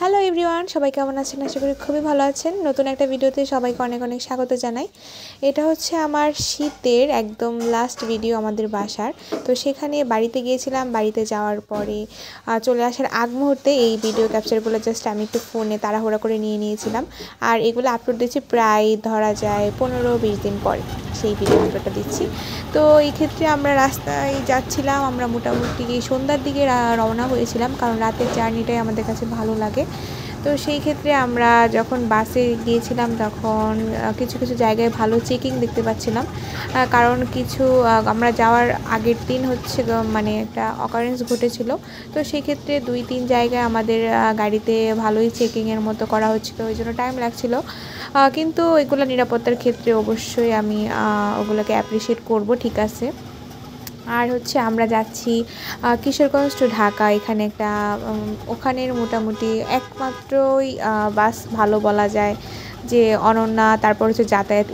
Hello everyone, সবাই কেমন আছেন? আশা করি খুবই ভালো আছেন। নতুন একটা ভিডিওতে সবাইকে অনেক অনেক স্বাগত জানাই। এটা হচ্ছে আমার শীতের একদম লাস্ট ভিডিও আমাদের বাসার। তো সেখানে বাড়িতে গিয়েছিলাম। বাড়িতে যাওয়ার পরে চলে আসার আগ মুহূর্তে এই ভিডিও ক্যাপচারগুলো জাস্ট আমি একটু ফোনে তাড়াহুড়া করে নিয়ে নিয়েছিলাম। আর এগুলো আপলোড দিচ্ছি প্রায় ধরা যায় 15-20 দিন পরে সেই ভিডিও আপলোডটা দিচ্ছি। তো এই ক্ষেত্রে আমরা রাস্তায় যাচ্ছিলাম, আমরা মোটামুটি সন্ধ্যার দিকে রওনা হয়েছিলাম, কারণ রাতের জার্নিটাই আমাদের কাছে ভালো লাগে। তো সেই ক্ষেত্রে আমরা যখন বাসে গিয়েছিলাম তখন কিছু কিছু জায়গায় ভালো চেকিং দেখতে পাচ্ছিলাম, কারণ কিছু আমরা যাওয়ার আগের দিন হচ্ছে মানে একটা অকারেন্স ঘটেছিল। তো সেই ক্ষেত্রে 2-3 জায়গায় আমাদের গাড়িতে ভালোই চেকিংয়ের মতো করা হচ্ছিলো, ওই জন্য টাইম লাগছিল। কিন্তু এগুলো নিরাপত্তার ক্ষেত্রে অবশ্যই আমি ওগুলোকে অ্যাপ্রিসিয়েট করব, ঠিক আছে। আর হচ্ছে আমরা যাচ্ছি কিশোরগঞ্জ টু ঢাকা। এখানে একটা ওখানের মোটামুটি একমাত্রই বাস ভালো বলা যায় যে অনন্যা, তারপর হচ্ছে যাতায়াত,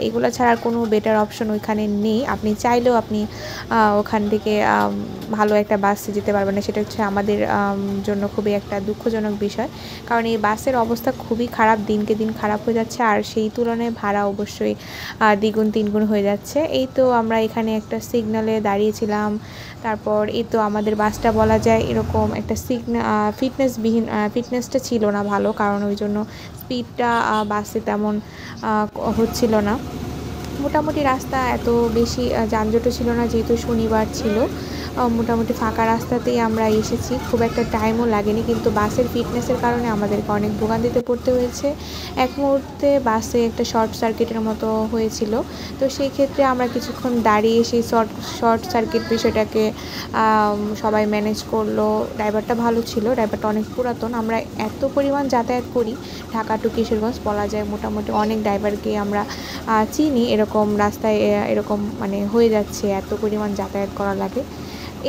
এগুলা ছাড়া আর কোনো বেটার অপশন ওইখানে নেই। আপনি চাইলেও আপনি ওখান থেকে ভালো একটা বাসে যেতে পারবেন না। সেটা হচ্ছে আমাদের জন্য খুবই একটা দুঃখজনক বিষয়, কারণ এই বাসের অবস্থা খুবই খারাপ, দিনকে দিন খারাপ হয়ে যাচ্ছে। আর সেই তুলনায় ভাড়া অবশ্যই দ্বিগুণ তিনগুণ হয়ে যাচ্ছে। এই তো আমরা এখানে একটা সিগন্যালে দাঁড়িয়েছিলাম। তারপর এই তো আমাদের বাসটা বলা যায় এরকম একটা ফিটনেসটা ছিল না ভালো, কারণ ওই জন্য স্পিডটা বাসে তেমন হচ্ছিল না। মোটামুটি রাস্তা এত বেশি যানজটও ছিল না, যেহেতু শনিবার ছিল। মোটামুটি ফাঁকা রাস্তাতেই আমরা এসেছি, খুব একটা টাইমও লাগেনি। কিন্তু বাসের ফিটনেসের কারণে আমাদেরকে অনেক ভোগান্তিতে পড়তে হয়েছে। এক মুহূর্তে বাসে একটা শর্ট সার্কিটের মতো হয়েছিল। তো সেই ক্ষেত্রে আমরা কিছুক্ষণ দাঁড়িয়ে সেই শর্ট সার্কিট বিষয়টাকে সবাই ম্যানেজ করলো। ড্রাইভারটা ভালো ছিল, ড্রাইভারটা অনেক পুরাতন। আমরা এত পরিমাণ যাতায়াত করি ঢাকা টু কিশোরগঞ্জ, বলা যায় মোটামুটি অনেক ড্রাইভারকে আমরা চিনি। এরকম রাস্তায় এরকম মানে হয়ে যাচ্ছে, এত পরিমাণ যাতায়াত করা লাগে।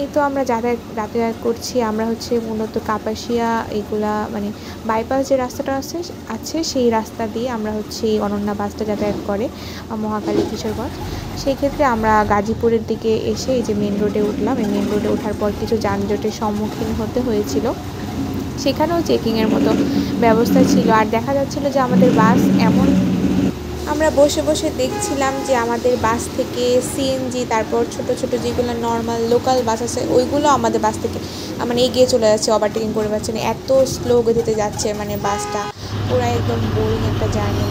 এই তো আমরা যাতায়াত করছি। আমরা হচ্ছে মূলত কাপাসিয়া এইগুলা মানে বাইপাস যে রাস্তাটা আছে সেই রাস্তা দিয়ে আমরা হচ্ছে এই অনন্যা বাসটা যাতায়াত করে মহাখালী কিশোরগঞ্জ। সেই ক্ষেত্রে আমরা গাজীপুরের দিকে এসে এই যে মেন রোডে উঠলাম। এই মেন রোডে ওঠার পর কিছু যানজটের সম্মুখীন হতে হয়েছিল, সেখানেও চেকিংয়ের মতো ব্যবস্থা ছিল। আর দেখা যাচ্ছিল যে আমাদের বাস এমন, আমরা বসে বসে দেখছিলাম যে আমাদের বাস থেকে সিএনজি, তারপর ছোট ছোট যেগুলো নর্মাল লোকাল বাস আছে ওইগুলো আমাদের বাস থেকে মানে এগিয়ে চলে যাচ্ছে, ওভারটেকিং করে পাচ্ছে না, এত স্লো গতিতে যাচ্ছে। মানে বাসটা পুরো একদম বোরিং একটা জার্নি,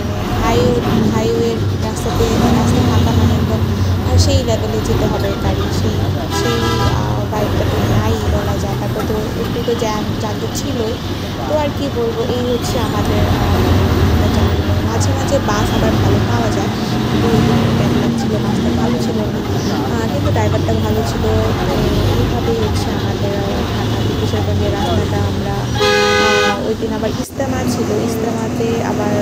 মানে হাইওয়ের রাস্তাতে রাস্তা ফাঁকা মানে একদম সেই লেভেলে যেতে হবে গাড়ি, সেই সেই বাইকটা তো নাই বলা যায়। তারপর তো একটু তো যানজট ছিলই। তো আর কি বলবো, এই হচ্ছে আমাদের মাঝে মাঝে বাস আবার ভালো পাওয়া যায়, কিন্তু ব্যাড লাক ছিল, বাসটা ভালো ছিল না, কিন্তু ড্রাইভারটা ভালো ছিল। তো এইভাবেই হচ্ছে আমাদের ঢাকা থেকে কিশোরগঞ্জের রাস্তাটা। আমরা ওই দিন আবার ইজতেমা ছিল, ইজতেমাতে আবার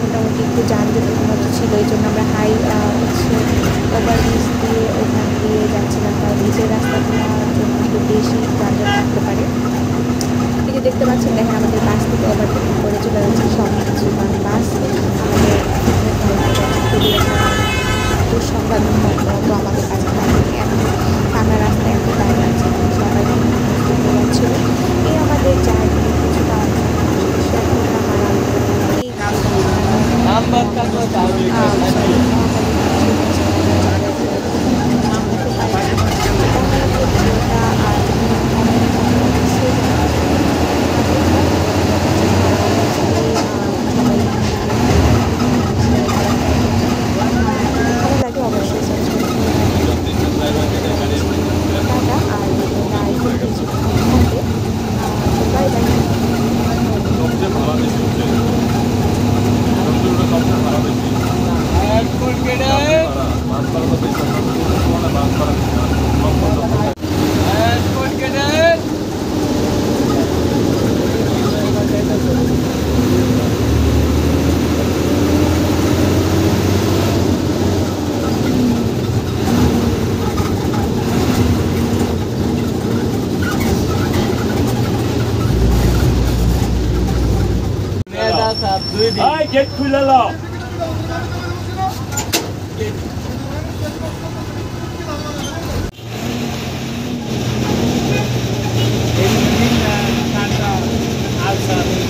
মোটামুটি একটু যানজটের মতো ছিল, এই জন্য আমরা হচ্ছে ওভারব্রিজ দিয়ে ওখান দিয়ে যাচ্ছিলাম, কারণ নিচের রাস্তাগুলোর জন্য একটু বেশি যানজট থাকতে পারে। এই যে দেখতে পাচ্ছেন, দেখেন আমাদের বাস থেকে ওভারটেকিং করে চলে যাচ্ছে সব কিছু, কারণ বাস আমাদের খুবই একটা দুঃসংবাদ মতো আমাদের কাছে থাকে। এত ফাঁকা রাস্তায় এত গাড়ি আছে, সবাই হয়ে যাচ্ছিল। এই আমাদের জার্নি কিছুটা শেয়ার করলাম। গেট খুলে দাও। আচ্ছা